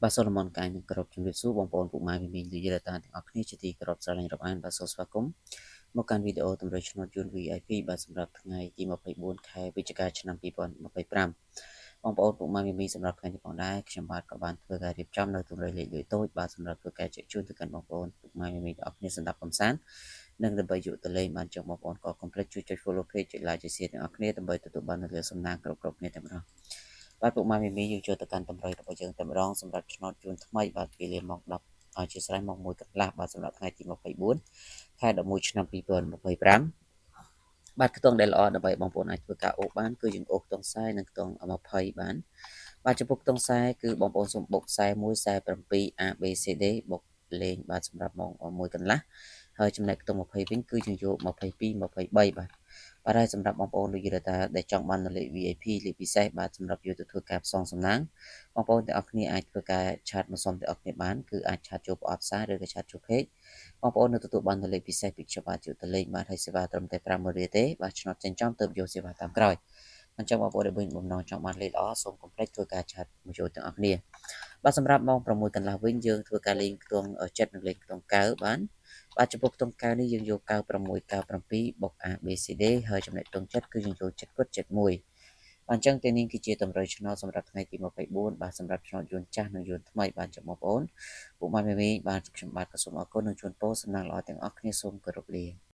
បាទសូមនមស្ការនឹងគោរពជំរាបសួរបងប្អូនពុកម៉ែមីមីងលាយតាទាំងអស់គ្នាជាទីគោរពស្រឡាញ់រាប់អានបាទសូមស្វាគមន៍មកកាន់វីដេអូតម្រូវឆ្នោតយន្ត VIP បាទសម្រាប់ថ្ងៃទី24ខែវិច្ឆិកាឆ្នាំ2025បងប្អូនពុកម៉ែមីមីសម្រាប់ថ្ងៃនេះផងដែរខ្ញុំបាទក៏បានធ្វើការរៀបចំនៅតម្រូវលេខលុយតូចបាទសម្រាប់ធ្វើការជែកជូនទៅកាន់បងប្អូនពុកម៉ែមីមីទាំងអស់គ្នាសម្រាប់កំសាន្តនិងដើម្បីយកទៅលេងបានចុះបងប្អូនក៏កុំភ្លេចជួយចុច follow page ចុច like ចុច share ទាំងអស់គ្នាដើម្បីទទួលបាននូវសំណាងគ្រប់គ្នាតែម្ដងបាទពុកម៉ែមីមីយើងចូលទៅកាន់តម្រូវរបស់យើងតែម្ដងសម្រាប់ឆ្នោតជូនថ្មីបាទពេលម៉ោង10អធិស្ឋានម៉ោង1កន្លះបាទសម្រាប់ថ្ងៃទី24ខែ11ឆ្នាំ2025បាទខ្ទង់ដែលល្អដើម្បីបងប្អូនអាចធ្វើការអូសបានគឺយើងអូសខ្ទង់40និងខ្ទង់20បានបាទចំពោះខ្ទង់40គឺបងប្អូនសូមបុក41 47 ABCD បុកលេងបាទសម្រាប់ម៉ោង1កន្លះហើយចំណែកខ្ទង់20វិញគឺយើងយក22 23បាទហើយសម្រាប់បងប្អូនដូចយល់ថាដែលចង់បានលេខ VIP លេខពិសេសបាទសម្រាប់យកទៅធ្វើការផ្សងសំណាងបងប្អូនទាំងអស់គ្នាអាចធ្វើការឆាតមកសុំទាំងអស់គ្នាបានគឺអាចឆាតចូលប្រអប់សារឬក៏ឆាតចូល page បងប្អូននឹងទទួលបានលេខពិសេសពីខ្ញុំបាទយកទៅលេខបាទហើយសេវាត្រឹមតែ50000រៀលទេបាទឆ្នោតចិញ្ចឹមទៅយកសេវាតាមក្រោយអញ្ចឹងបងប្អូនដែលបំណងចង់បានលេខល្អសូមកុំភ្លេចធ្វើការឆាតមកចូលទាំងអស់គ្នាបាទសម្រាប់ម៉ោង6កន្លះវិញយើងធ្វើការលេងខ្ទង់7និងលេងខ្ទង់9បានបាទចំពោះខ្ទង់9នេះយើងយក96 97បុក ABCD ហើយចំណែកខ្ទង់7គឺយើងយក7គុត71បាទអញ្ចឹងទីនេះគឺជាតម្រូវឆ្នោតសម្រាប់ថ្ងៃទី24បាទសម្រាប់ឆ្នោតយន្តចាស់និងយន្តថ្មីបាទចំបងប្អូនពុកម៉ែមីមីបាទខ្ញុំបាទក៏សូមអរគុណនិងជូនពរសំណាងល្អទាំងអស់គ្នាសូមគោរពលា